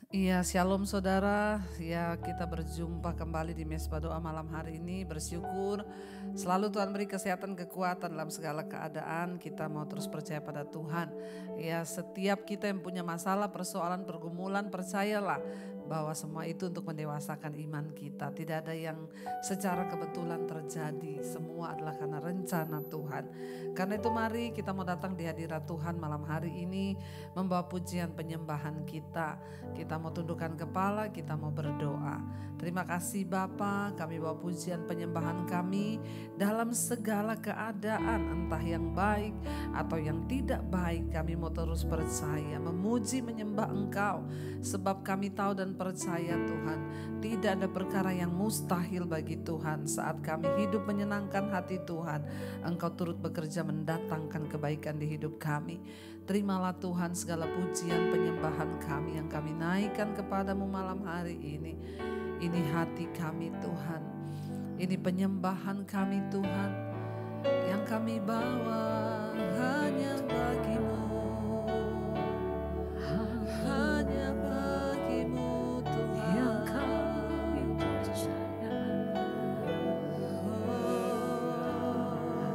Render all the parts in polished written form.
Iya, shalom saudara. Ya, kita berjumpa kembali di Mesbah Doa malam hari ini. Bersyukur selalu Tuhan beri kesehatan, kekuatan dalam segala keadaan. Kita mau terus percaya pada Tuhan. Ya, setiap kita yang punya masalah, persoalan, pergumulan, percayalah bahwa semua itu untuk mendewasakan iman kita. Tidak ada yang secara kebetulan terjadi. Semua adalah karena rencana Tuhan. Karena itu mari kita mau datang di hadirat Tuhan malam hari ini, membawa pujian penyembahan kita. Kita mau tundukkan kepala, kita mau berdoa. Terima kasih Bapa, kami bawa pujian penyembahan kami dalam segala keadaan, entah yang baik atau yang tidak baik. Kami mau terus percaya, memuji, menyembah Engkau. Sebab kami tahu dan percaya Tuhan, tidak ada perkara yang mustahil bagi Tuhan. Saat kami hidup menyenangkan hati Tuhan, Engkau turut bekerja mendatangkan kebaikan di hidup kami. Terimalah Tuhan segala pujian penyembahan kami yang kami naikkan kepadamu malam hari ini. Ini hati kami Tuhan, ini penyembahan kami Tuhan, yang kami bawa hanya bagimu, hanya bagimu Tuhan, yang kami percaya.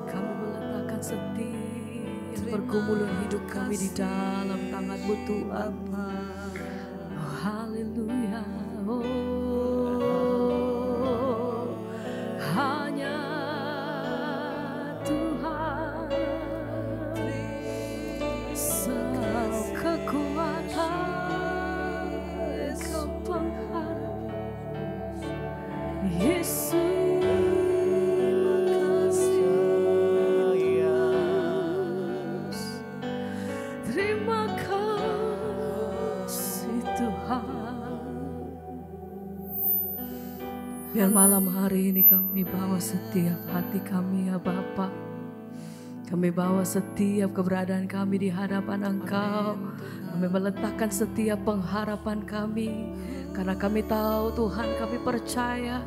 Kami meletakkan setiap pergumulan hidup kami di dalam tangan-Mu Tuhan. Oh, haleluya. Hanya Tuhan selalu kekuatan, kepengharapan Yesus. Terima kasih Tuhan. Biar malam hari ini kami bawa setiap hati kami ya Bapa. Kami bawa setiap keberadaan kami di hadapan Engkau. Kami meletakkan setiap pengharapan kami. Karena kami tahu Tuhan, kami percaya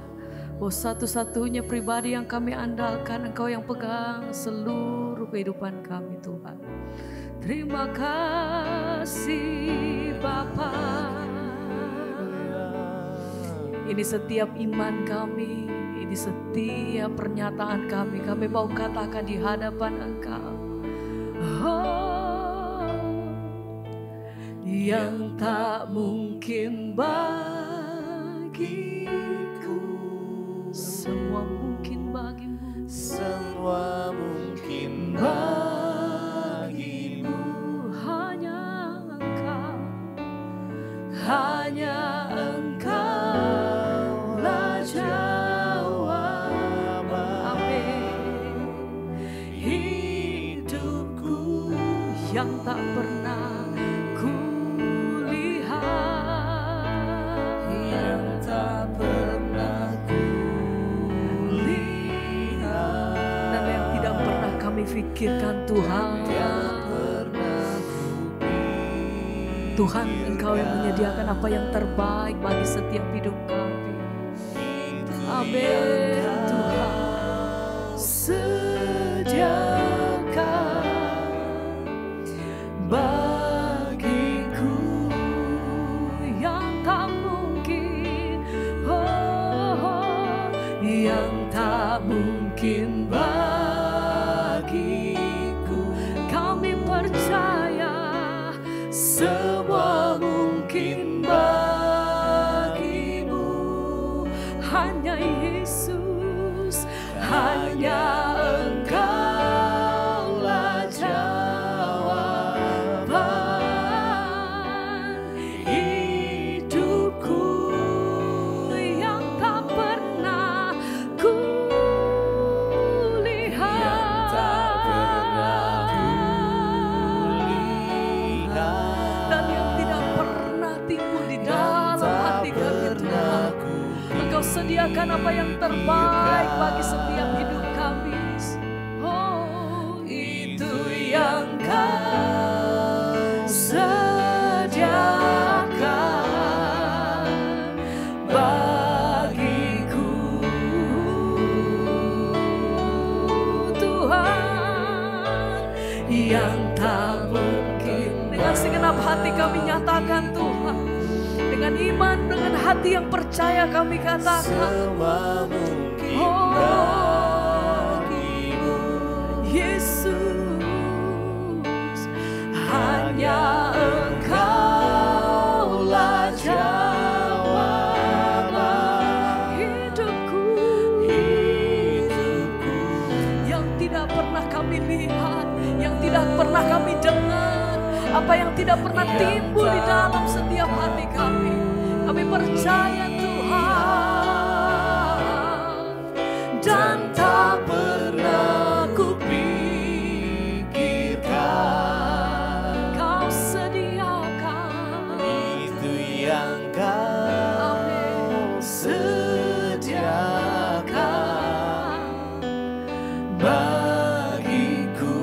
bahwa satu-satunya pribadi yang kami andalkan, Engkau yang pegang seluruh kehidupan kami Tuhan. Terima kasih Bapa. Ini setiap iman kami, ini setiap pernyataan kami mau katakan di hadapan Engkau. Oh, yang tak mungkin bagiku, semua mungkin bagimu. Semua mungkin bagimu. Hanya Engkau, hanya Engkau. Yang tak pernah kulihat, yang tak pernah kulihat, dan yang tidak pernah kami pikirkan Tuhan. Tuhan, Engkau yang menyediakan apa yang terbaik bagi setiap hidup kami. Amin Tuhan. Sediakan bagiku yang tak mungkin, yang tak mungkin bagiku. Kami percaya semua mungkin bagimu. Hanya Yesus, hanya Engkaulah jawaban hidupku yang tak pernah kulihat, yang tak pernah kulihat, dan yang tidak pernah timbul di dalam hati kami Tuhan. Engkau sediakan apa yang terbaik bagi setiap hidup kami. Oh, itu yang Kau sediakan bagiku Tuhan, yang tak mungkin. Dengan segenap hati kami nyatakan Tuhan, Dengan iman, dengan hati yang percaya kami katakan, semua mungkin bagimu. Yesus, hanya Engkaulah jawaban hidupku yang tidak pernah kami lihat, yang tidak pernah kami dengar, apa yang tidak pernah timbul di dalam setiap hati kami. Kami percaya Tuhan, dan tak pernah kupikirkan Kau sediakan Itu yang Kau sediakan bagiku.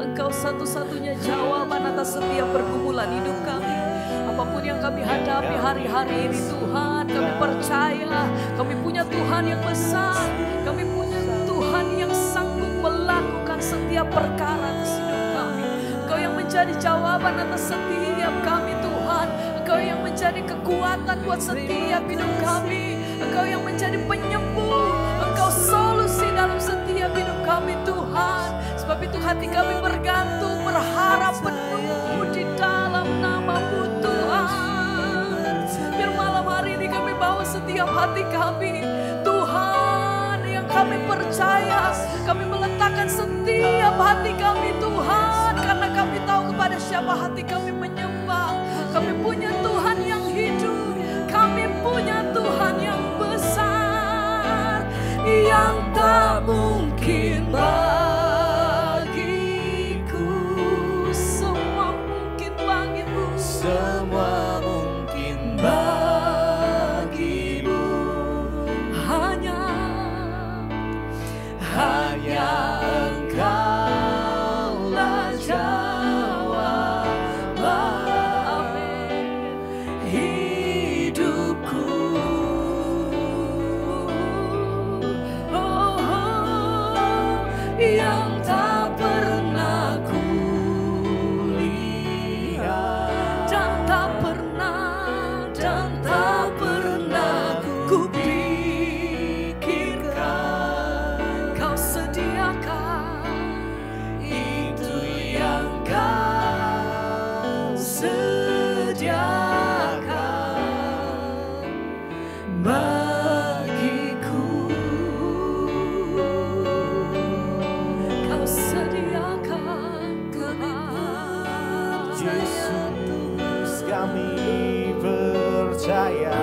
Engkau satu-satunya jawaban atas setiap pergumulan hidup kami. Apapun yang kami hadapi hari-hari ini Tuhan, kami percaya kami punya Tuhan yang besar. Kami punya Tuhan yang sanggup melakukan setiap perkara atas hidup kami. Engkau yang menjadi jawaban atas setiap kami Tuhan. Engkau yang menjadi kekuatan buat setiap hidup kami. Engkau yang menjadi penyembuh. Engkau solusi dalam setiap hidup kami Tuhan. Sebab itu hati kami bergantung, berharap penuh di dalam nama-Mu Tuhan. Biar malam hari ini kami bawa setiap hati kami Tuhan yang kami percaya. Kami meletakkan setiap hati kami Tuhan, karena kami tahu kepada siapa hati kami menyembah. Kami punya Tuhan yang hidup, kami punya Tuhan yang besar, yang tak mungkin bagiku. Semua mungkin bagimu, Semua mungkin bagimu. hanya Engkaulah jawaban hidupku. Yang tak pernah kulihat, dan tak pernah kupikirkan Kau sediakan itu yang Kau sediakan bagiku. Kau sediakan Tuhan. Yesus, kami percaya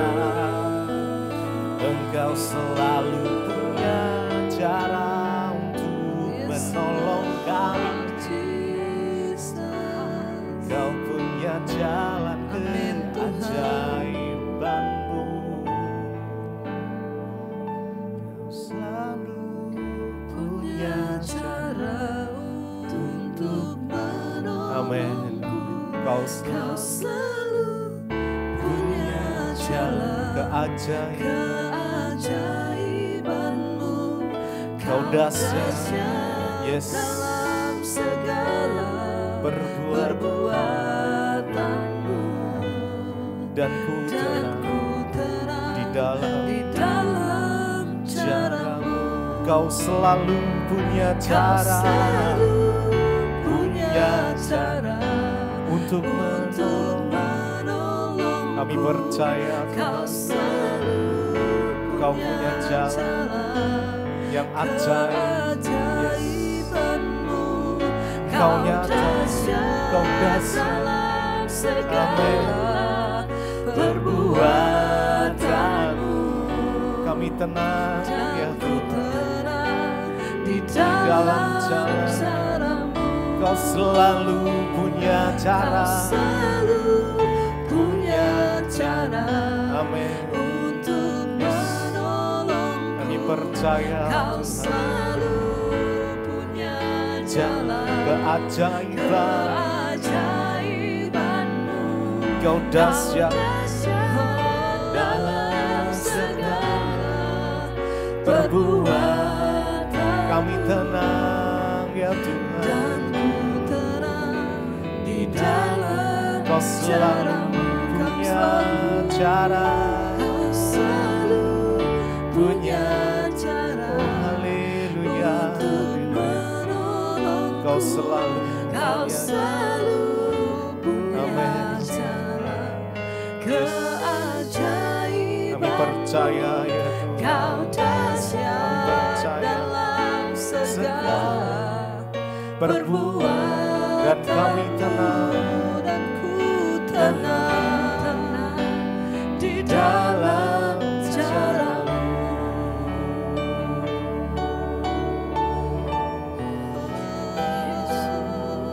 Engkau selalu punya cara untuk menolong kami. Kau punya jalan keajaiban-Mu. Kau selalu punya cara untuk menolong. Amin. Kau selalu punya jalan keajaiban-Mu. Kau dahsyat, Yesus, perbuatanmu, dan ku tenang di dalam cara-Mu. Kau selalu punya cara, untuk menolong. Kami percaya Tuhan, Kau punya jalan yang ajaib. Yes. Kau nyata, Kau dahsyat, amin. Perbuatanmu, kami tenang ya Tuhan, di dalam jalan-Mu. Kau selalu punya cara, amin. Kami percaya Kau Tuhan, selalu punya jalan keajaiban-Mu. Kau dahsyat dalam segala perbuatan. Kami tenang ya Tuhan, selalu punya cara, Kau selalu punya cara oh haleluya, menolong. Kau selalu Kau punya selalu punya Amin. cara Kami keajaiban. percaya ya Tuhan, Kau dahsyat percaya dalam segala berbuat dan kami tenang dan ku tenang di dalam cara-Mu.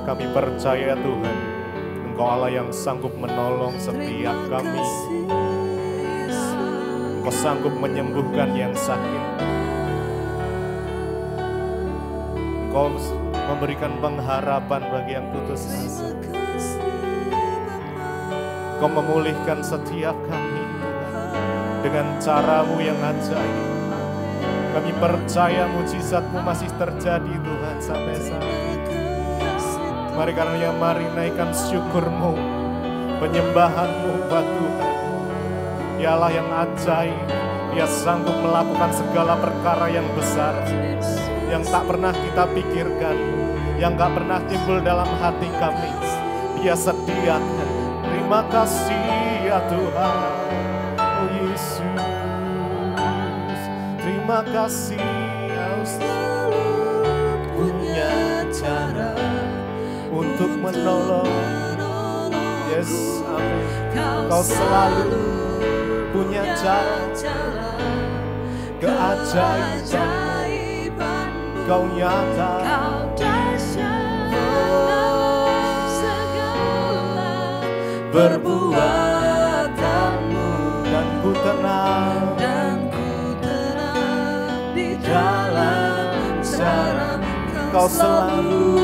Kami percaya Tuhan, Engkau Allah yang sanggup menolong setiap kami. Engkau sanggup menyembuhkan yang sakit. Engkau memberikan pengharapan bagi yang putus asa. Engkau memulihkan setiap kami dengan cara-Mu yang ajaib. Kami percaya mujizat-Mu masih terjadi Tuhan sampai saat ini. Mari karenanya mari naikkan syukur-Mu, penyembahan-Mu buat Tuhan. Ya Allah yang ajaib, Dia sanggup melakukan segala perkara yang besar, yang tak pernah kita pikirkan, yang gak pernah timbul dalam hati kami. Dia sediakan. Terima kasih ya Tuhan, oh Yesus. Terima kasih, Kau selalu punya cara untuk menolong. Yes, amin. Kau selalu punya cara keajaiban. Kau nyata, Kau dahsyat dalam segala perbuatan-Mu dan ku tenang di dalam cara. Kau selalu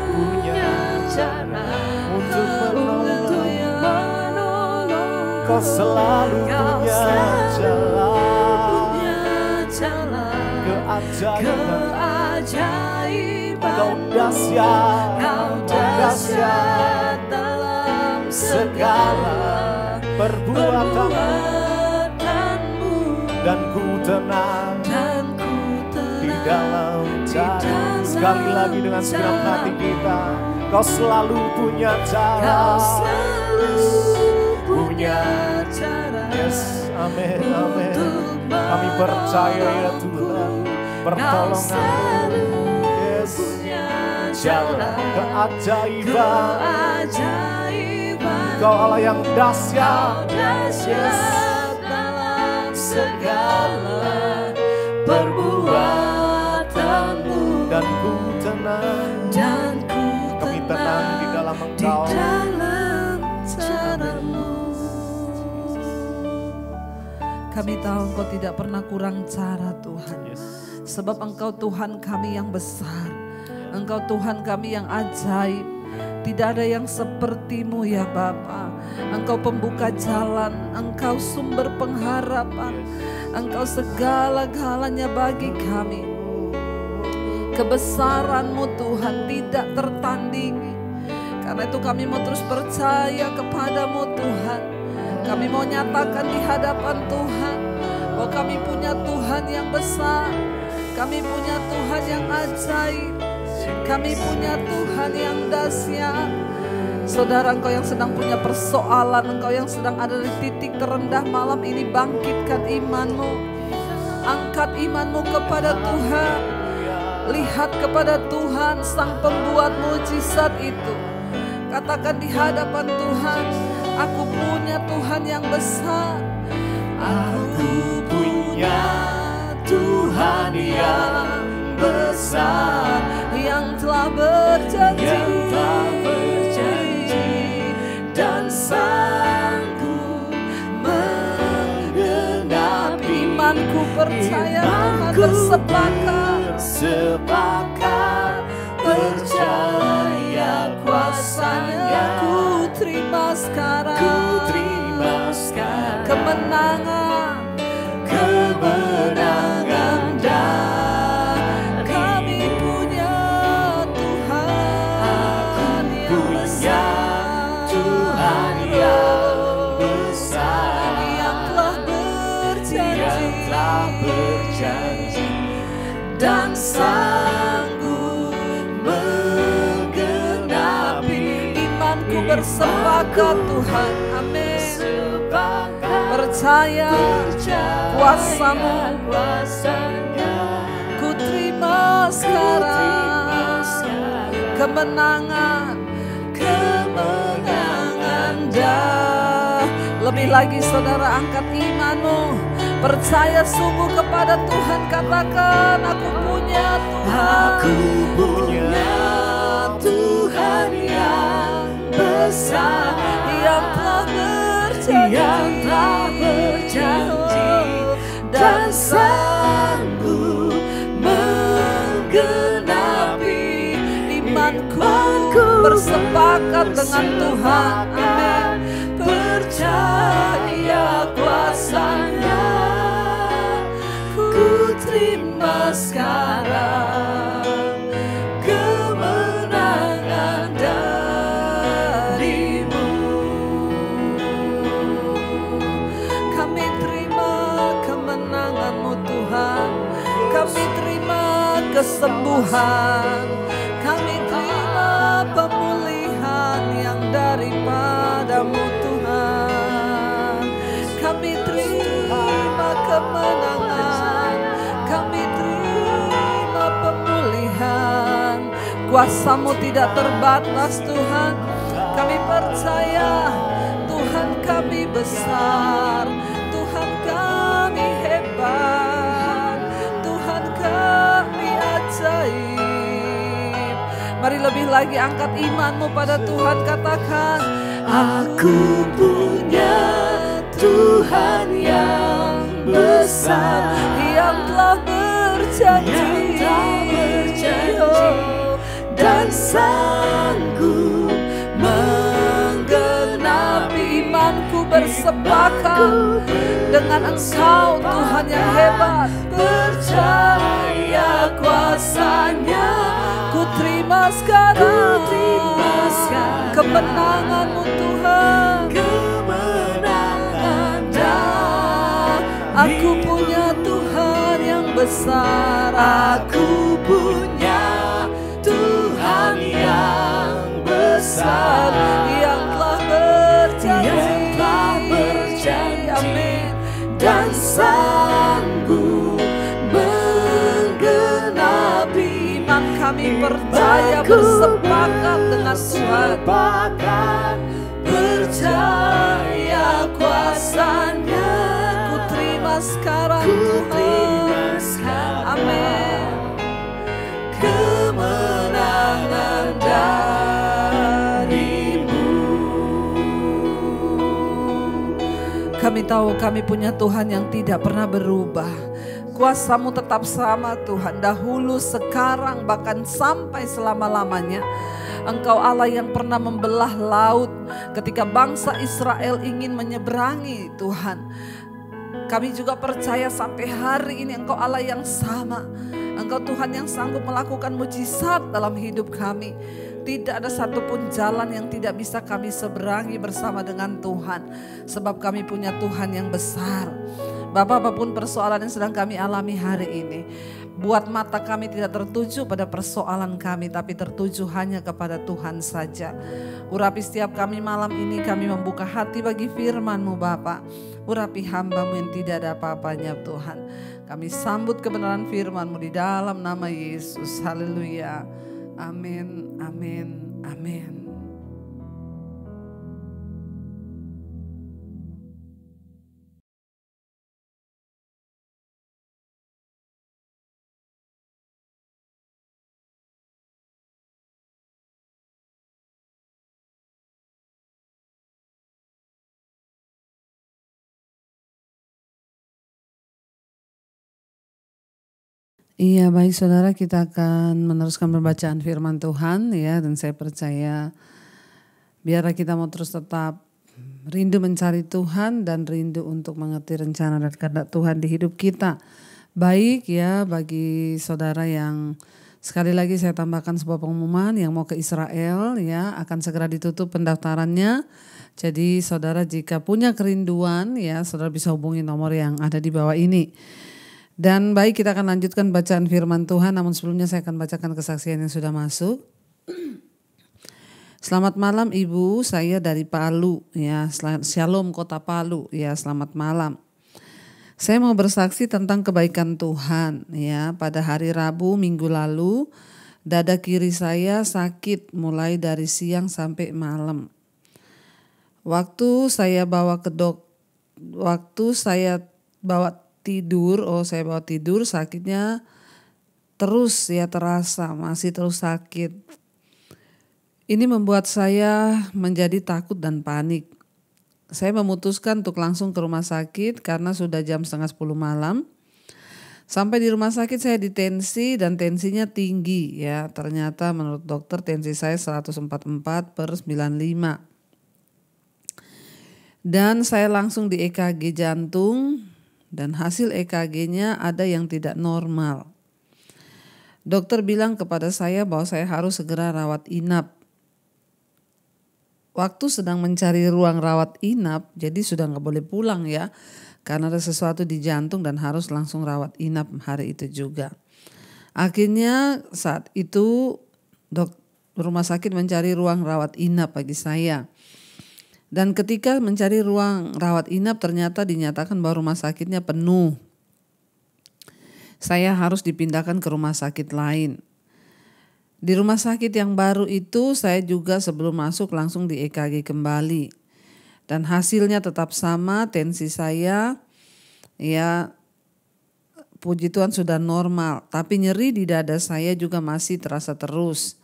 punya cara untuk menolong. menolong. Kau selalu punya jalan keajaiban. Kau dahsyat dalam segala perbuatan-Mu dan ku tenang di dalam cara. Sekali lagi dengan segenap hati kita, Kau selalu punya cara. Punya cara. Yes, amin, amin. Kami percaya ya Tuhan, pertolongan-Mu. Yes, jalan keajaiban. Kau Allah yang dahsyat. Yes, dalam segala perbuatan-Mu dan ku tenang. Kami tenang di dalam Engkau. dalam cara-Mu. Kami tahu Engkau tidak pernah kurang cara Tuhan. Yes. Sebab Engkau Tuhan kami yang besar. Engkau Tuhan kami yang ajaib. Tidak ada yang seperti-Mu ya Bapa. Engkau pembuka jalan, Engkau sumber pengharapan, Engkau segala-galanya bagi kami. Kebesaran-Mu Tuhan tidak tertandingi. Karena itu kami mau terus percaya kepada-Mu Tuhan. Kami mau nyatakan di hadapan Tuhan bahwa kami punya Tuhan yang besar. Kami punya Tuhan yang ajaib. Kami punya Tuhan yang dahsyat. Saudara, engkau yang sedang punya persoalan, engkau yang sedang ada di titik terendah malam ini, bangkitkan imanmu. Angkat imanmu kepada Tuhan. Lihat kepada Tuhan, Sang Pembuat mujizat itu. Katakan di hadapan Tuhan, aku punya Tuhan yang besar. Aku punya Tuhan yang besar, yang telah berjanji, dan sanggup menggenapi. Imanku percaya Tuhan bersepakat percaya kuasa-Nya. Ku terima sekarang, kemenangan dan kami punya Tuhan yang Tuhan yang besar, yang telah berjanji dan sanggup menggenapi. Imanku bersepakat Tuhan, amin. Percaya kuasa-Mu, ku terima sekarang kemenangan dah. Lebih lagi saudara, angkat imanmu, percaya sungguh kepada Tuhan. Katakan, aku punya Tuhan, aku punya Tuhan yang besar, yang telah berjanji dan sanggup menggenapi. Imanku bersepakat dengan Tuhan, amin. Percaya kuasa-Nya, ku terima sekarang kemenangan dari-Mu. Kami terima kemenangan-Mu Tuhan, kami terima kesembuhan, kami terima pemulihan yang daripada-Mu Tuhan. Kami terima kemenangan, kami terima pemulihan. Kuasa-Mu tidak terbatas Tuhan. Kami percaya Tuhan kami besar, Tuhan kami hebat, Tuhan kami ajaib. Mari lebih lagi angkat imanmu pada Tuhan. Katakan, aku punya Tuhan yang besar, yang telah berjanji dan sanggup menggenapi. Imanku bersepakat dengan Engkau Tuhan yang hebat. Percaya kuasa-Nya, ku terima sekarang kemenangan-Mu Tuhan. Kemenangan dah. Aku punya Tuhan yang besar, aku punya Tuhan yang besar, yang telah berjanji, amin, dan sanggup menggenapi. Iman kami percaya bersepakat dengan Tuhan, percaya kuasa-Nya, ku terima sekarang Tuhan, amin. Kemenangan dari-Mu. Kami tahu kami punya Tuhan yang tidak pernah berubah. Kuasa-Mu tetap sama Tuhan, dahulu, sekarang, bahkan sampai selama-lamanya. Engkau Allah yang pernah membelah laut ketika bangsa Israel ingin menyeberangi Tuhan. Kami juga percaya sampai hari ini Engkau Allah yang sama. Engkau Tuhan yang sanggup melakukan mujizat dalam hidup kami. Tidak ada satupun jalan yang tidak bisa kami seberangi bersama dengan Tuhan. Sebab kami punya Tuhan yang besar. Bapak, apapun persoalan yang sedang kami alami hari ini, buat mata kami tidak tertuju pada persoalan kami, tapi tertuju hanya kepada Tuhan saja. Urapi setiap kami malam ini, kami membuka hati bagi firman-Mu Bapa. Urapi hamba-Mu yang tidak ada apa-apanya Tuhan. Kami sambut kebenaran firman-Mu di dalam nama Yesus. Haleluya. Amin, amin, amin. Iya, baik saudara, kita akan meneruskan pembacaan firman Tuhan ya, dan saya percaya biarlah kita mau terus tetap rindu mencari Tuhan dan rindu untuk mengerti rencana dan kehendak Tuhan di hidup kita. Baik ya, bagi saudara yang sekali lagi saya tambahkan sebuah pengumuman yang mau ke Israel ya, akan segera ditutup pendaftarannya. Jadi saudara jika punya kerinduan ya saudara bisa hubungi nomor yang ada di bawah ini. Dan baik, kita akan lanjutkan bacaan firman Tuhan, namun sebelumnya saya akan bacakan kesaksian yang sudah masuk. Selamat malam Ibu, saya dari Palu ya, Shalom Kota Palu ya, selamat malam. Saya mau bersaksi tentang kebaikan Tuhan ya. Pada hari Rabu minggu lalu dada kiri saya sakit mulai dari siang sampai malam. Waktu saya bawa tidur sakitnya terus ya, terasa masih terus sakit. Ini membuat saya menjadi takut dan panik. Saya memutuskan untuk langsung ke rumah sakit karena sudah jam 9:30 malam. Sampai di rumah sakit saya ditensi dan tensinya tinggi ya. Ternyata menurut dokter tensi saya 144/95. Dan saya langsung di EKG jantung dan hasil EKG-nya ada yang tidak normal. Dokter bilang kepada saya bahwa saya harus segera rawat inap. Waktu sedang mencari ruang rawat inap, jadi sudah gak boleh pulang ya. Karena ada sesuatu di jantung dan harus langsung rawat inap hari itu juga. Akhirnya saat itu rumah sakit mencari ruang rawat inap bagi saya. Dan ketika mencari ruang rawat inap ternyata dinyatakan bahwa rumah sakitnya penuh. Saya harus dipindahkan ke rumah sakit lain. Di rumah sakit yang baru itu saya juga sebelum masuk langsung di EKG kembali. Dan hasilnya tetap sama, tensi saya ya puji Tuhan sudah normal. Tapi nyeri di dada saya juga masih terasa terus.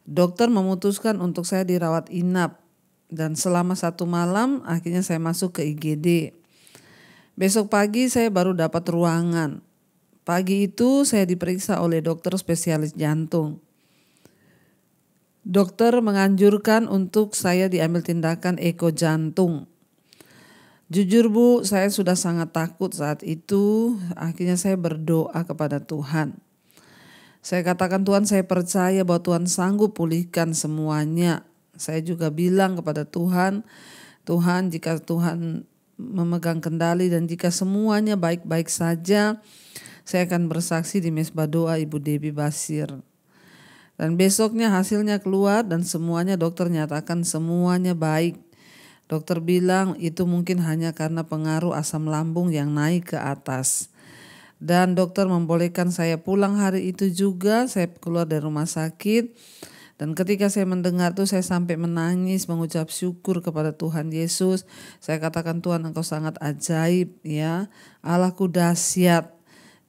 Dokter memutuskan untuk saya dirawat inap. Dan selama 1 malam akhirnya saya masuk ke IGD. Besok pagi saya baru dapat ruangan. Pagi itu saya diperiksa oleh dokter spesialis jantung. Dokter menganjurkan untuk saya diambil tindakan eko jantung. Jujur Bu, saya sudah sangat takut saat itu. Akhirnya saya berdoa kepada Tuhan. Saya katakan Tuhan, saya percaya bahwa Tuhan sanggup pulihkan semuanya. Saya juga bilang kepada Tuhan, Tuhan jika Tuhan memegang kendali dan jika semuanya baik-baik saja, saya akan bersaksi di Mesbah Doa Ibu Debbie Basir. Dan besoknya hasilnya keluar dan semuanya dokter nyatakan semuanya baik. Dokter bilang itu mungkin hanya karena pengaruh asam lambung yang naik ke atas. Dan dokter membolehkan saya pulang hari itu juga, saya keluar dari rumah sakit. Dan ketika saya mendengar itu saya sampai menangis mengucap syukur kepada Tuhan Yesus. Saya katakan Tuhan Engkau sangat ajaib ya, Allahku dahsyat.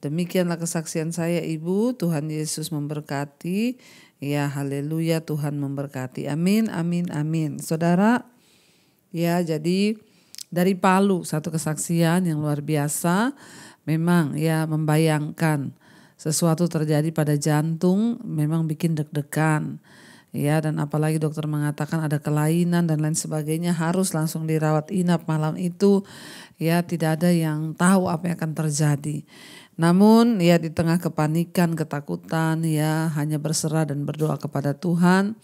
Demikianlah kesaksian saya Ibu, Tuhan Yesus memberkati. Ya haleluya, Tuhan memberkati. Amin, amin, amin. Saudara, ya jadi dari Palu satu kesaksian yang luar biasa. Memang ya membayangkan sesuatu terjadi pada jantung memang bikin deg-degan. Ya, dan apalagi dokter mengatakan ada kelainan dan lain sebagainya, harus langsung dirawat inap malam itu. Ya, tidak ada yang tahu apa yang akan terjadi. Namun ya di tengah kepanikan, ketakutan ya hanya berserah dan berdoa kepada Tuhan.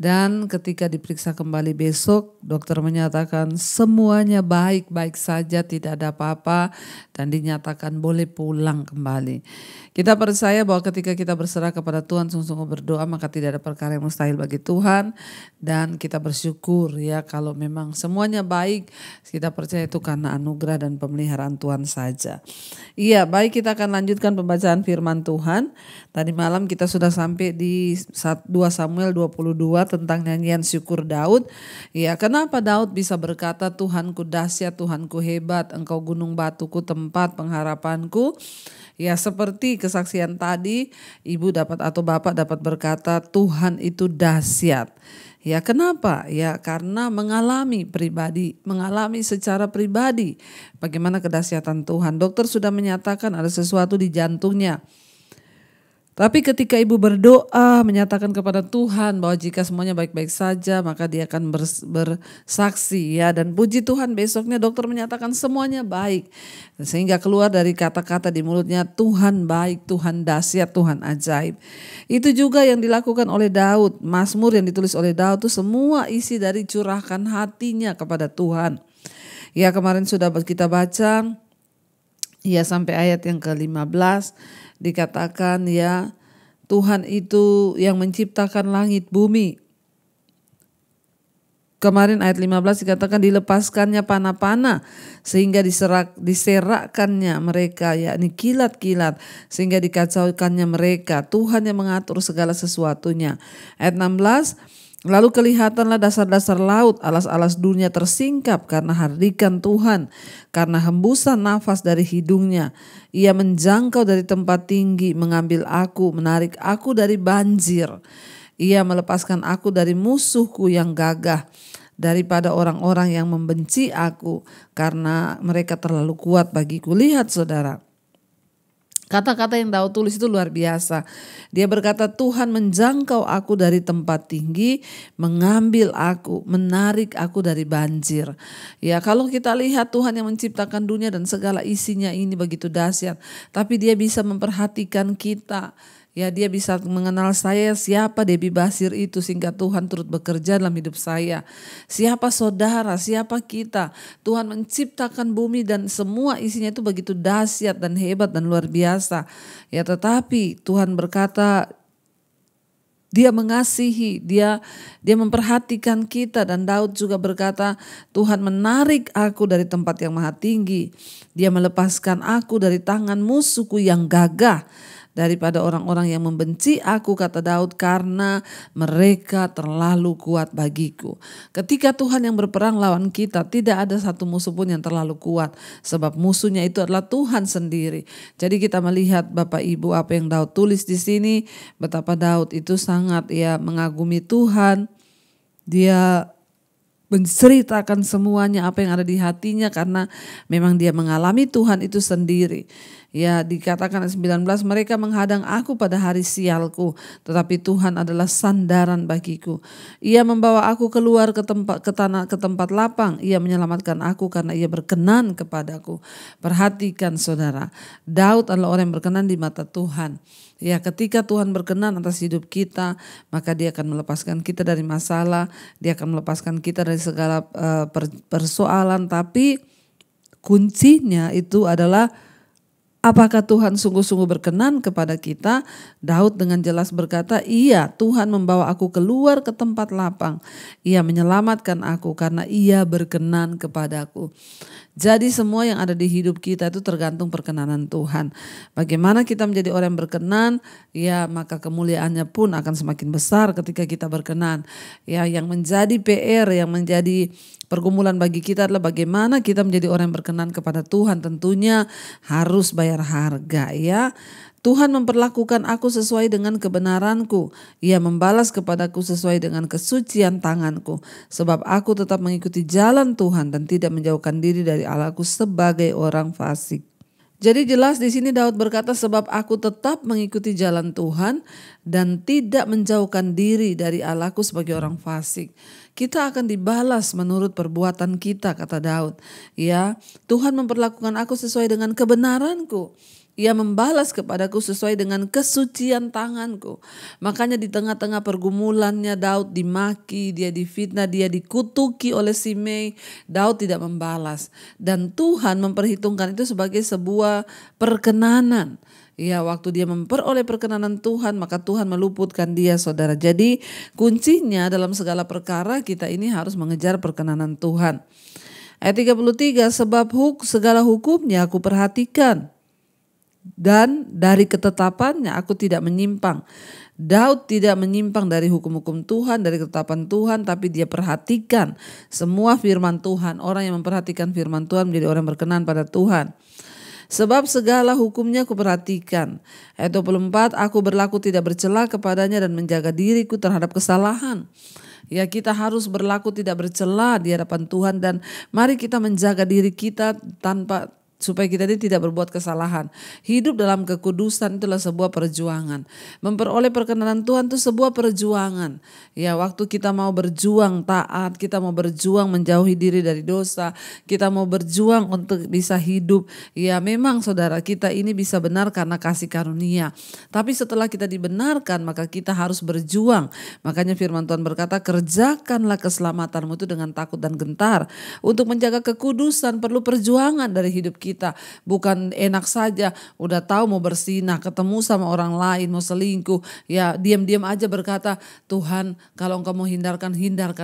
Dan ketika diperiksa kembali besok, dokter menyatakan semuanya baik-baik saja, tidak ada apa-apa dan dinyatakan boleh pulang kembali. Kita percaya bahwa ketika kita berserah kepada Tuhan, sungguh-sungguh berdoa, maka tidak ada perkara yang mustahil bagi Tuhan. Dan kita bersyukur ya kalau memang semuanya baik, kita percaya itu karena anugerah dan pemeliharaan Tuhan saja. Iya, baik, kita akan lanjutkan pembacaan firman Tuhan. Tadi malam kita sudah sampai di 2 Samuel 22 tentang nyanyian syukur Daud. Ya, kenapa Daud bisa berkata Tuhanku dahsyat, Tuhanku hebat, Engkau gunung batuku, tempat pengharapanku. Ya, seperti kesaksian tadi, Ibu dapat atau Bapak dapat berkata Tuhan itu dahsyat. Ya, kenapa? Ya, karena mengalami secara pribadi bagaimana kedahsyatan Tuhan. Dokter sudah menyatakan ada sesuatu di jantungnya. Tapi ketika ibu berdoa menyatakan kepada Tuhan bahwa jika semuanya baik-baik saja maka dia akan bersaksi ya. Dan puji Tuhan besoknya dokter menyatakan semuanya baik. Sehingga keluar dari kata-kata di mulutnya Tuhan baik, Tuhan dahsyat, Tuhan ajaib. Itu juga yang dilakukan oleh Daud. Mazmur yang ditulis oleh Daud itu semua isi dari curahkan hatinya kepada Tuhan. Ya kemarin sudah kita baca ya sampai ayat yang ke-15 dikatakan ya Tuhan itu yang menciptakan langit bumi. Kemarin ayat 15 dikatakan dilepaskannya panah-panah sehingga diserakkannya mereka, yakni kilat-kilat sehingga dikacaukannya mereka. Tuhan yang mengatur segala sesuatunya. Ayat 16 lalu kelihatanlah dasar-dasar laut, alas-alas dunia tersingkap karena hadirat Tuhan, karena hembusan nafas dari hidungnya. Ia menjangkau dari tempat tinggi, mengambil aku, menarik aku dari banjir. Ia melepaskan aku dari musuhku yang gagah, daripada orang-orang yang membenci aku, karena mereka terlalu kuat bagiku. Lihat saudara, kata-kata yang Daud tulis itu luar biasa. Dia berkata Tuhan menjangkau aku dari tempat tinggi, mengambil aku, menarik aku dari banjir. Ya kalau kita lihat Tuhan yang menciptakan dunia dan segala isinya ini begitu dahsyat. Tapi dia bisa memperhatikan kita. Ya dia bisa mengenal saya siapa Debbie Basir itu sehingga Tuhan turut bekerja dalam hidup saya. Siapa saudara, siapa kita. Tuhan menciptakan bumi dan semua isinya itu begitu dahsyat dan hebat dan luar biasa. Ya tetapi Tuhan berkata dia mengasihi, dia memperhatikan kita. Dan Daud juga berkata Tuhan menarik aku dari tempat yang maha tinggi. Dia melepaskan aku dari tangan musuhku yang gagah, daripada orang-orang yang membenci aku, kata Daud, karena mereka terlalu kuat bagiku. Ketika Tuhan yang berperang lawan kita, tidak ada satu musuh pun yang terlalu kuat, sebab musuhnya itu adalah Tuhan sendiri. Jadi kita melihat Bapak Ibu apa yang Daud tulis di sini, betapa Daud itu sangat mengagumi Tuhan. Dia menceritakan semuanya apa yang ada di hatinya karena memang dia mengalami Tuhan itu sendiri. Ya dikatakan ayat 19, mereka menghadang aku pada hari sialku, tetapi Tuhan adalah sandaran bagiku. Ia membawa aku keluar ke tempat lapang. Ia menyelamatkan aku karena ia berkenan kepadaku. Perhatikan saudara, Daud adalah orang yang berkenan di mata Tuhan. Ya ketika Tuhan berkenan atas hidup kita, maka dia akan melepaskan kita dari masalah, dia akan melepaskan kita dari segala persoalan. Tapi kuncinya itu adalah apakah Tuhan sungguh-sungguh berkenan kepada kita? Daud dengan jelas berkata, iya, Tuhan membawa aku keluar ke tempat lapang. Ia menyelamatkan aku karena ia berkenan kepadaku. Jadi semua yang ada di hidup kita itu tergantung perkenanan Tuhan. Bagaimana kita menjadi orang yang berkenan, ya maka kemuliaannya pun akan semakin besar ketika kita berkenan. Ya yang menjadi PR, yang menjadi pergumulan bagi kita adalah bagaimana kita menjadi orang yang berkenan kepada Tuhan. Tentunya harus bayar harga ya. Tuhan memperlakukan aku sesuai dengan kebenaranku. Ia membalas kepadaku sesuai dengan kesucian tanganku. Sebab aku tetap mengikuti jalan Tuhan dan tidak menjauhkan diri dari Allahku sebagai orang fasik. Jadi jelas di sini Daud berkata sebab aku tetap mengikuti jalan Tuhan dan tidak menjauhkan diri dari Allahku sebagai orang fasik. Kita akan dibalas menurut perbuatan kita, kata Daud. Ya, Tuhan memperlakukan aku sesuai dengan kebenaranku. Ia membalas kepadaku sesuai dengan kesucian tanganku. Makanya di tengah-tengah pergumulannya Daud dimaki, dia difitnah, dia dikutuki oleh Simei. Daud tidak membalas. Dan Tuhan memperhitungkan itu sebagai sebuah perkenanan. Ya, waktu dia memperoleh perkenanan Tuhan, maka Tuhan meluputkan dia, saudara. Jadi kuncinya dalam segala perkara kita ini harus mengejar perkenanan Tuhan. Ayat 33, sebab segala hukumnya aku perhatikan. Dan dari ketetapannya aku tidak menyimpang. Daud tidak menyimpang dari hukum-hukum Tuhan, dari ketetapan Tuhan, tapi dia perhatikan semua firman Tuhan. Orang yang memperhatikan firman Tuhan menjadi orang berkenan pada Tuhan. Sebab segala hukumnya aku perhatikan. Ayat 24, aku berlaku tidak bercela kepadanya dan menjaga diriku terhadap kesalahan. Ya kita harus berlaku tidak bercela di hadapan Tuhan dan mari kita menjaga diri kita tanpa supaya kita ini tidak berbuat kesalahan. Hidup dalam kekudusan itulah sebuah perjuangan. Memperoleh perkenanan Tuhan itu sebuah perjuangan. Ya, waktu kita mau berjuang taat, kita mau berjuang menjauhi diri dari dosa, kita mau berjuang untuk bisa hidup. Ya, memang saudara, kita ini bisa benar karena kasih karunia. Tapi setelah kita dibenarkan, maka kita harus berjuang. Makanya firman Tuhan berkata, kerjakanlah keselamatanmu itu dengan takut dan gentar. Untuk menjaga kekudusan perlu perjuangan dari hidup kita. Bukan enak saja udah tahu mau bersinah, ketemu sama orang lain, mau selingkuh, ya diam-diam aja berkata, Tuhan kalau Engkau mau hindarkan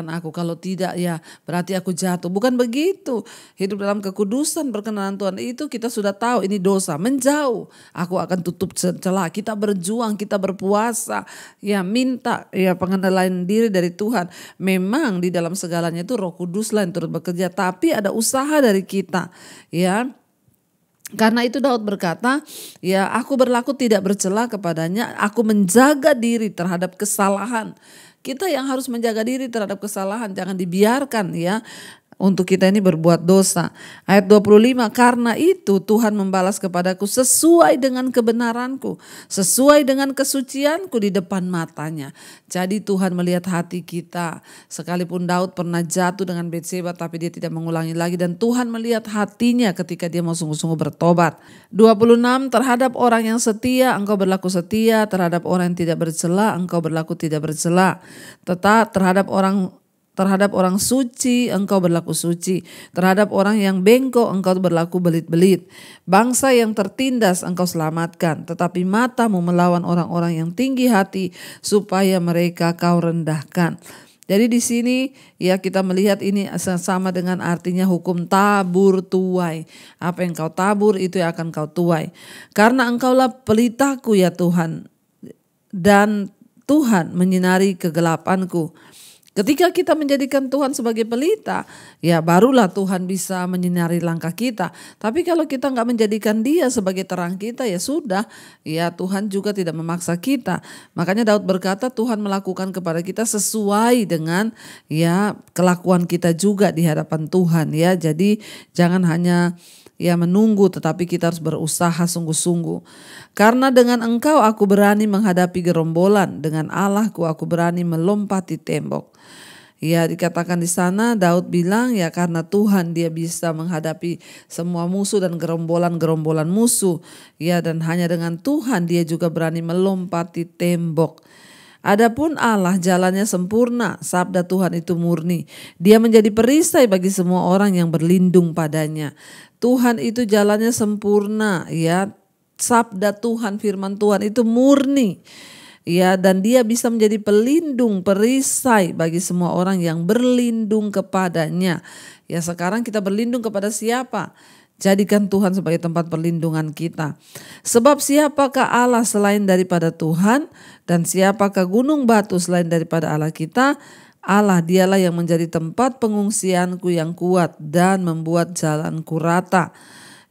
aku, kalau tidak ya berarti aku jatuh. Bukan begitu. Hidup dalam kekudusan berkenan Tuhan itu kita sudah tahu ini dosa, menjauh, aku akan tutup celah. Kita berjuang, kita berpuasa, ya minta ya pengenalan diri dari Tuhan. Memang di dalam segalanya itu Roh Kudus lah yang turut bekerja, tapi ada usaha dari kita, ya. Karena itu Daud berkata, ya aku berlaku tidak bercela kepadanya, aku menjaga diri terhadap kesalahan. Kita yang harus menjaga diri terhadap kesalahan, jangan dibiarkan ya untuk kita ini berbuat dosa. Ayat 25, karena itu Tuhan membalas kepadaku sesuai dengan kebenaranku, sesuai dengan kesucianku di depan matanya. Jadi Tuhan melihat hati kita. Sekalipun Daud pernah jatuh dengan Betseba, tapi dia tidak mengulangi lagi. Dan Tuhan melihat hatinya ketika dia mau sungguh-sungguh bertobat. 26, terhadap orang yang setia engkau berlaku setia, terhadap orang yang tidak bercela engkau berlaku tidak bercela. Tetap terhadap orang suci engkau berlaku suci. Terhadap orang yang bengkok engkau berlaku belit-belit. Bangsa yang tertindas engkau selamatkan. Tetapi matamu melawan orang-orang yang tinggi hati supaya mereka kau rendahkan. Jadi di sini ya kita melihat ini sama dengan artinya hukum tabur tuai. Apa yang kau tabur itu yang akan kau tuai. Karena engkaulah pelitaku ya Tuhan. Dan Tuhan menyinari kegelapanku. Ketika kita menjadikan Tuhan sebagai pelita, ya barulah Tuhan bisa menyinari langkah kita. Tapi kalau kita nggak menjadikan Dia sebagai terang kita, ya sudah, ya Tuhan juga tidak memaksa kita. Makanya Daud berkata Tuhan melakukan kepada kita sesuai dengan ya kelakuan kita juga di hadapan Tuhan ya. Jadi jangan hanya ya menunggu, tetapi kita harus berusaha sungguh-sungguh. Karena dengan Engkau aku berani menghadapi gerombolan, dengan Allahku aku berani melompati tembok. Ya dikatakan di sana Daud bilang ya karena Tuhan dia bisa menghadapi semua musuh dan gerombolan-gerombolan musuh. Ya dan hanya dengan Tuhan dia juga berani melompati tembok. Adapun Allah jalannya sempurna, sabda Tuhan itu murni. Dia menjadi perisai bagi semua orang yang berlindung padanya. Tuhan itu jalannya sempurna, ya sabda Tuhan, firman Tuhan itu murni. Ya dan dia bisa menjadi pelindung, perisai bagi semua orang yang berlindung kepadanya. Ya sekarang kita berlindung kepada siapa? Jadikan Tuhan sebagai tempat perlindungan kita. Sebab siapakah Allah selain daripada Tuhan? Dan siapakah gunung batu selain daripada Allah kita? Allah dialah yang menjadi tempat pengungsianku yang kuat dan membuat jalanku rata.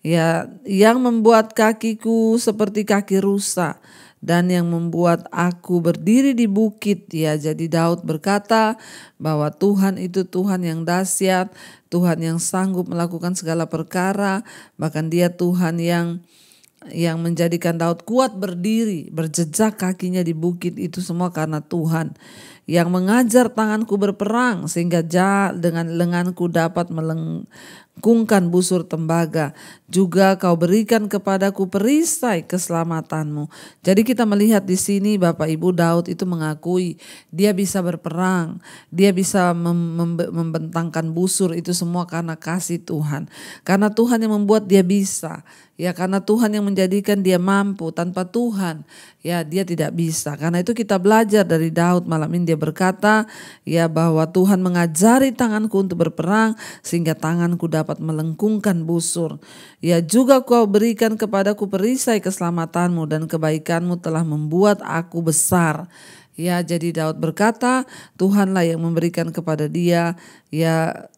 Ya, yang membuat kakiku seperti kaki rusa. Dan yang membuat aku berdiri di bukit. Ya, jadi Daud berkata bahwa Tuhan itu Tuhan yang dahsyat, Tuhan yang sanggup melakukan segala perkara. Bahkan dia Tuhan yang menjadikan Daud kuat berdiri, berjejak kakinya di bukit, itu semua karena Tuhan. Yang mengajar tanganku berperang sehingga dengan lenganku dapat melengkungkan busur tembaga. Juga kau berikan kepadaku perisai keselamatanmu. Jadi kita melihat di sini Bapak Ibu, Daud itu mengakui dia bisa berperang. Dia bisa membentangkan busur, itu semua karena kasih Tuhan. Karena Tuhan yang membuat dia bisa. Ya karena Tuhan yang menjadikan dia mampu, tanpa Tuhan ya dia tidak bisa. Karena itu kita belajar dari Daud malam ini, dia berkata ya bahwa Tuhan mengajari tanganku untuk berperang sehingga tanganku dapat melengkungkan busur. Ya juga kau berikan kepadaku perisai keselamatanmu dan kebaikanmu telah membuat aku besar. Ya jadi Daud berkata Tuhanlah yang memberikan kepada dia ya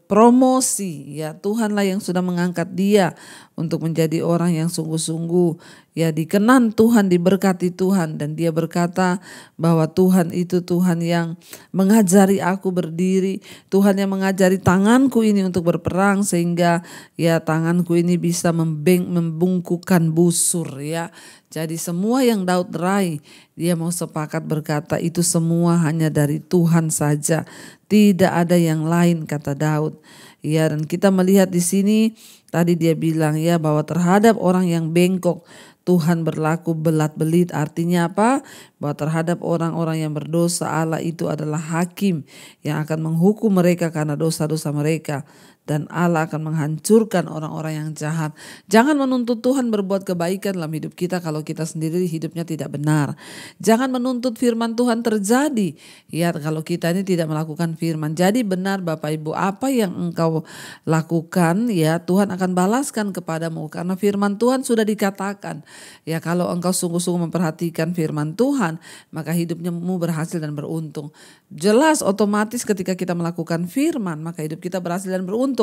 promosi, ya Tuhanlah yang sudah mengangkat dia untuk menjadi orang yang sungguh-sungguh ya dikenan Tuhan, diberkati Tuhan, dan dia berkata bahwa Tuhan itu Tuhan yang mengajari aku berdiri, Tuhan yang mengajari tanganku ini untuk berperang sehingga ya tanganku ini bisa membungkukkan busur ya. Jadi semua yang Daud raih, dia mau sepakat berkata itu semua hanya dari Tuhan saja, tidak ada yang lain, kata Daud. Ya, dan kita melihat di sini tadi dia bilang ya bahwa terhadap orang yang bengkok Tuhan berlaku belat-belit. Artinya apa? Bahwa terhadap orang-orang yang berdosa Allah itu adalah hakim yang akan menghukum mereka karena dosa-dosa mereka. Dan Allah akan menghancurkan orang-orang yang jahat. Jangan menuntut Tuhan berbuat kebaikan dalam hidup kita kalau kita sendiri hidupnya tidak benar. Jangan menuntut firman Tuhan terjadi ya kalau kita ini tidak melakukan firman. Jadi benar Bapak Ibu, apa yang engkau lakukan ya Tuhan akan balaskan kepadamu, karena firman Tuhan sudah dikatakan. Ya kalau engkau sungguh-sungguh memperhatikan firman Tuhan, maka hidupmu berhasil dan beruntung. Jelas otomatis ketika kita melakukan firman, maka hidup kita berhasil dan beruntung.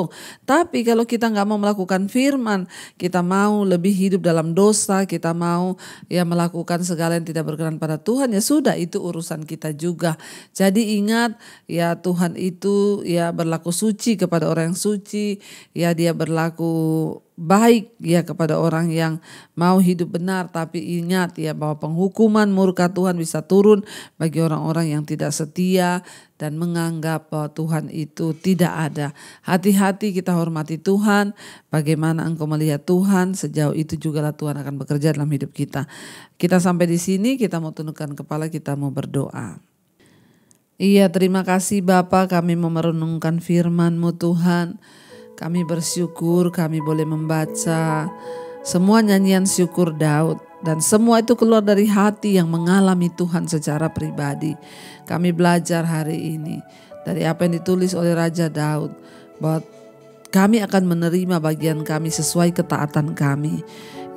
Tapi kalau kita nggak mau melakukan firman, kita mau lebih hidup dalam dosa, kita mau ya melakukan segala yang tidak berkenan pada Tuhan, ya sudah, itu urusan kita juga. Jadi ingat ya Tuhan itu ya berlaku suci kepada orang yang suci, ya dia berlaku baik ya kepada orang yang mau hidup benar. Tapi ingat ya bahwa penghukuman murka Tuhan bisa turun bagi orang-orang yang tidak setia dan menganggap bahwa Tuhan itu tidak ada. Hati-hati kita hormati Tuhan. Bagaimana engkau melihat Tuhan, sejauh itu jugalah Tuhan akan bekerja dalam hidup kita. Kita sampai di sini, kita mau tundukkan kepala, kita mau berdoa. Iya, terima kasih Bapa, kami mau merenungkan firman-Mu Tuhan. Kami bersyukur kami boleh membaca semua nyanyian syukur Daud. Dan semua itu keluar dari hati yang mengalami Tuhan secara pribadi. Kami belajar hari ini dari apa yang ditulis oleh Raja Daud, bahwa kami akan menerima bagian kami sesuai ketaatan kami.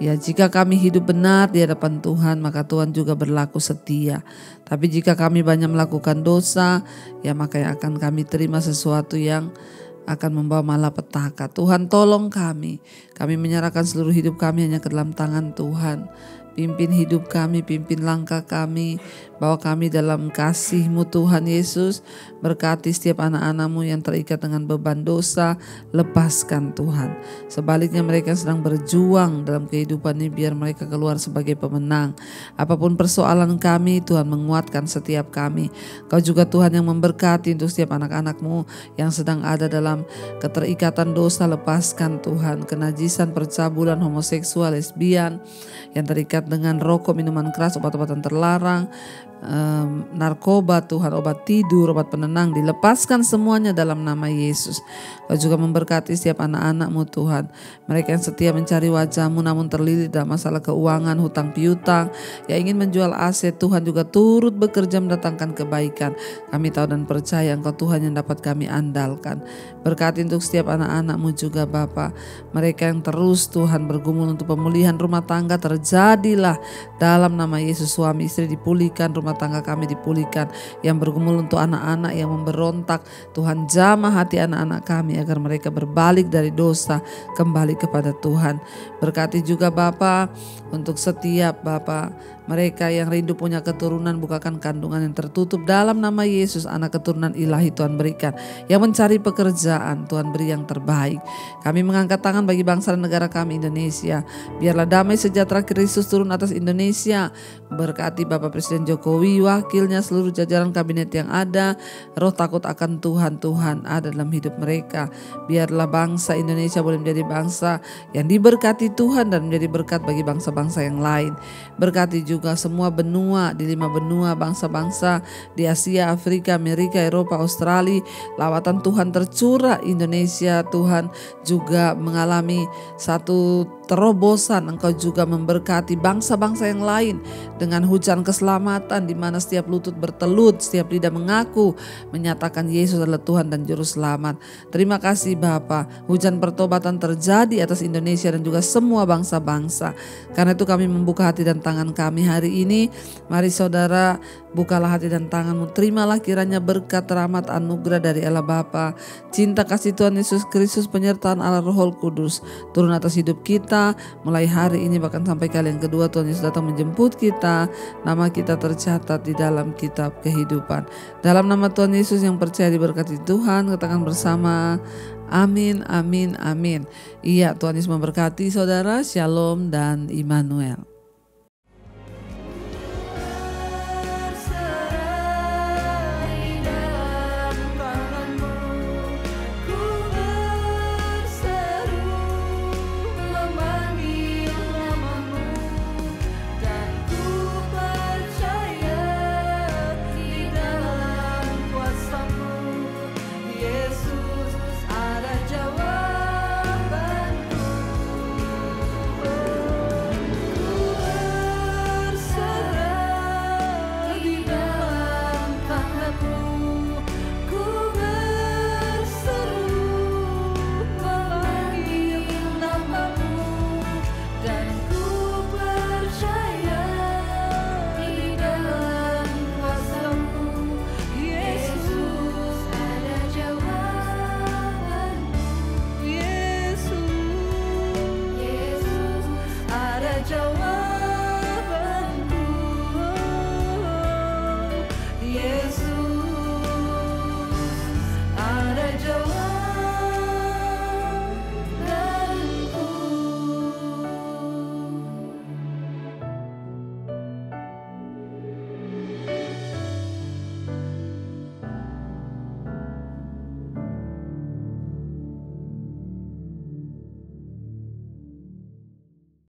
Ya, jika kami hidup benar di hadapan Tuhan, maka Tuhan juga berlaku setia. Tapi jika kami banyak melakukan dosa, ya maka yang akan kami terima sesuatu yang akan membawa malapetaka. Tuhan tolong kami. Kami menyerahkan seluruh hidup kami hanya ke dalam tangan Tuhan. Pimpin hidup kami, pimpin langkah kami, bawa kami dalam kasih-Mu Tuhan Yesus. Berkati setiap anak-anak-Mu yang terikat dengan beban dosa, lepaskan Tuhan. Sebaliknya mereka yang sedang berjuang dalam kehidupan ini, biar mereka keluar sebagai pemenang. Apapun persoalan kami, Tuhan menguatkan setiap kami. Kau juga Tuhan yang memberkati untuk setiap anak-anak-Mu yang sedang ada dalam keterikatan dosa, lepaskan Tuhan. Kenajisan, percabulan, homoseksual, lesbian, yang terikat dengan rokok, minuman keras, obat-obatan terlarang, narkoba Tuhan, obat tidur, obat penenang, dilepaskan semuanya dalam nama Yesus. Kau juga memberkati setiap anak-anak-Mu Tuhan, mereka yang setia mencari wajah-Mu namun terlilit dalam masalah keuangan, hutang piutang, yang ingin menjual aset. Tuhan juga turut bekerja mendatangkan kebaikan. Kami tahu dan percaya Engkau Tuhan yang dapat kami andalkan. Berkati untuk setiap anak-anak-Mu juga Bapa, mereka yang terus Tuhan bergumul untuk pemulihan rumah tangga, terjadilah dalam nama Yesus. Suami istri dipulihkan, rumah tangga kami dipulihkan. Yang bergumul untuk anak-anak yang memberontak, Tuhan jamah hati anak-anak kami agar mereka berbalik dari dosa kembali kepada Tuhan. Berkati juga Bapa untuk setiap Bapa mereka yang rindu punya keturunan, bukakan kandungan yang tertutup dalam nama Yesus. Anak keturunan ilahi Tuhan berikan. Yang mencari pekerjaan, Tuhan beri yang terbaik. Kami mengangkat tangan bagi bangsa dan negara kami Indonesia. Biarlah damai sejahtera Kristus turun atas Indonesia. Berkati Bapak Presiden Jokowi, wakilnya, seluruh jajaran kabinet yang ada. Roh takut akan Tuhan ada dalam hidup mereka. Biarlah bangsa Indonesia boleh menjadi bangsa yang diberkati Tuhan dan menjadi berkat bagi bangsa-bangsa yang lain. Berkati juga semua benua, di 5 benua bangsa-bangsa di Asia, Afrika, Amerika, Eropa, Australia. Lawatan Tuhan tercurah. Indonesia Tuhan juga mengalami satu terobosan. Engkau juga memberkati bangsa-bangsa yang lain dengan hujan keselamatan, di mana setiap lutut bertelut, setiap lidah mengaku menyatakan Yesus adalah Tuhan dan Juru Selamat. Terima kasih Bapa, hujan pertobatan terjadi atas Indonesia dan juga semua bangsa-bangsa. Karena itu kami membuka hati dan tangan kami hari ini. Mari saudara, bukalah hati dan tanganmu, terimalah kiranya berkat, rahmat, anugerah dari Allah Bapa, cinta kasih Tuhan Yesus Kristus, penyertaan Allah Roh Kudus turun atas hidup kita mulai hari ini bahkan sampai kali yang kedua Tuhan Yesus datang menjemput kita. Nama kita tercatat di dalam kitab kehidupan. Dalam nama Tuhan Yesus yang percaya diberkati Tuhan, katakan bersama, amin, amin, amin. Iya, Tuhan Yesus memberkati saudara. Shalom dan Immanuel.